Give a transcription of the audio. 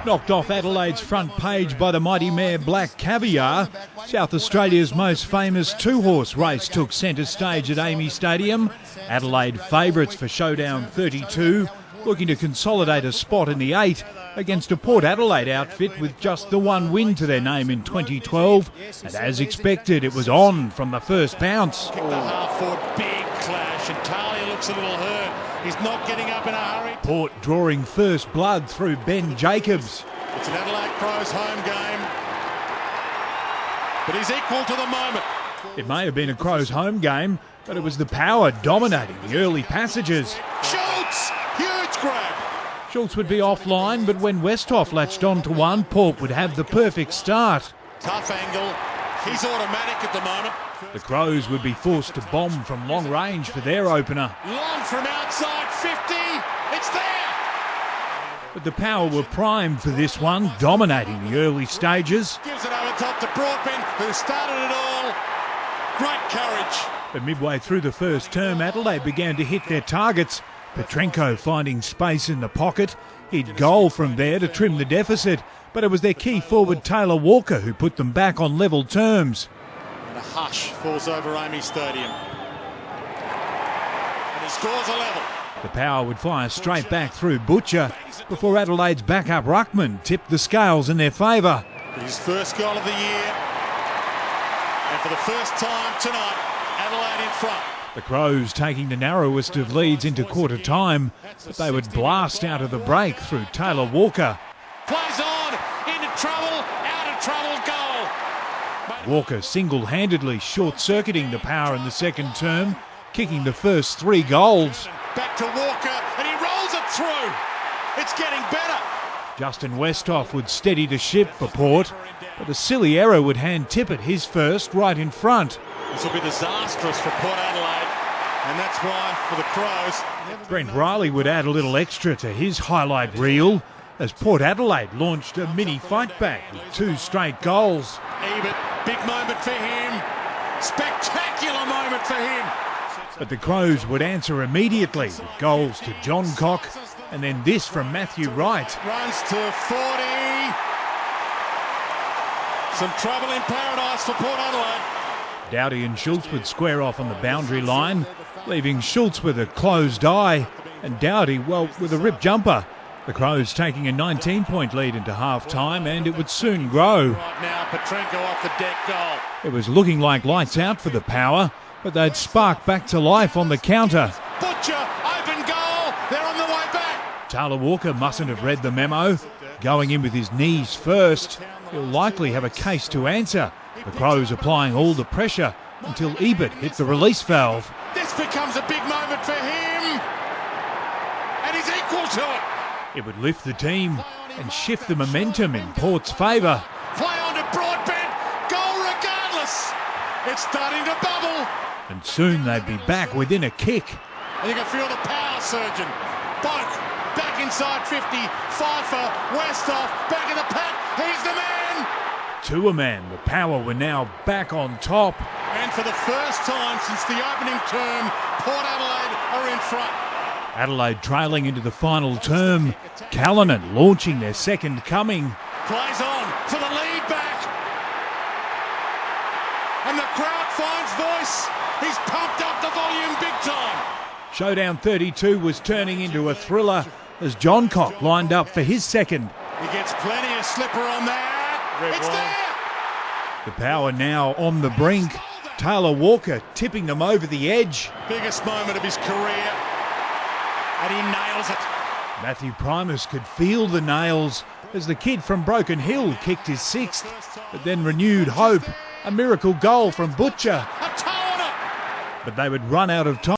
Knocked off Adelaide's front page by the mighty mare Black Caviar, South Australia's most famous two-horse race took centre stage at Amy Stadium. Adelaide favourites for Showdown 32, looking to consolidate a spot in the 8 against a Port Adelaide outfit with just the one win to their name in 2012. And as expected, it was on from the first bounce. Kicked the half forward, big clash, and Talia looks a little hurt. He's not getting up in a hurry. Port drawing first blood through Ben Jacobs. It's an Adelaide Crows home game, but he's equal to the moment. It may have been a Crows home game, but it was the power dominating the early passages. Schultz, huge grab. Schultz would be offline, but when Westhoff latched on to one, Port would have the perfect start. Tough angle. He's automatic at the moment. The Crows would be forced to bomb from long range for their opener. Long from outside 50. It's there. But the power were primed for this one, dominating the early stages. Gives it over top to Broadbent, who started it all. Great courage. But midway through the first term, Adelaide began to hit their targets. Petrenko finding space in the pocket. He'd goal from there to trim the deficit, but it was their key forward Taylor Walker who put them back on level terms. And a hush falls over Amy Stadium. And he scores a level. The power would fire straight back through Butcher before Adelaide's backup ruckman tipped the scales in their favour. His first goal of the year. And for the first time tonight, Adelaide in front. The Crows taking the narrowest of leads into quarter time, but they would blast out of the break through Taylor Walker. Plays on, into trouble, out of trouble, goal. Walker single-handedly short-circuiting the power in the second term, kicking the first 3 goals. Back to Walker, and he rolls it through. It's getting better. Justin Westhoff would steady the ship for Port, but a silly error would hand Tippett his first right in front. This will be disastrous for Port Adelaide, and that's why for the Crows. Brent Riley would add a little extra to his highlight reel as Port Adelaide launched a mini fight back with 2 straight goals. Ebert, big moment for him. Spectacular moment for him. But the Crows would answer immediately with goals to John Cock and then this from Matthew Wright. Runs to 40. Some trouble in paradise for Port Adelaide. Doughty and Schultz would square off on the boundary line, leaving Schultz with a closed eye and Doughty, well, with a rip jumper. The Crows taking a 19-point lead into half-time, and it would soon grow. Right now, Petrenko off the deck, goal. It was looking like lights out for the power, but they'd spark back to life on the counter. Butcher, open goal, they're on the way back. Taylor Walker mustn't have read the memo. Going in with his knees first, he'll likely have a case to answer. The Crows applying all the pressure until Ebert hit the release valve. This becomes a big moment for him, and he's equal to it. It would lift the team and shift the momentum in Port's favour. Play on to Broadbent, goal regardless. It's starting to bubble. And soon they'd be back within a kick. And you can feel the power surgeon. Boak, back inside 50. Pfeiffer, Westhoff, back in the pack. He's the man. To a man, the power were now back on top. And for the first time since the opening term, Port Adelaide are in front. Adelaide trailing into the final term. Callanan launching their second coming. Plays on for the lead back. And the crowd finds voice. He's pumped up the volume big time. Showdown 32 was turning into a thriller as John Cock lined up for his second. He gets plenty of slipper on that. It's there. The power now on the brink. Taylor Walker tipping them over the edge. Biggest moment of his career. And he nails it. Matthew Primus could feel the nails as the kid from Broken Hill kicked his 6th, but then renewed hope. A miracle goal from Butcher. A toe on it. But they would run out of time.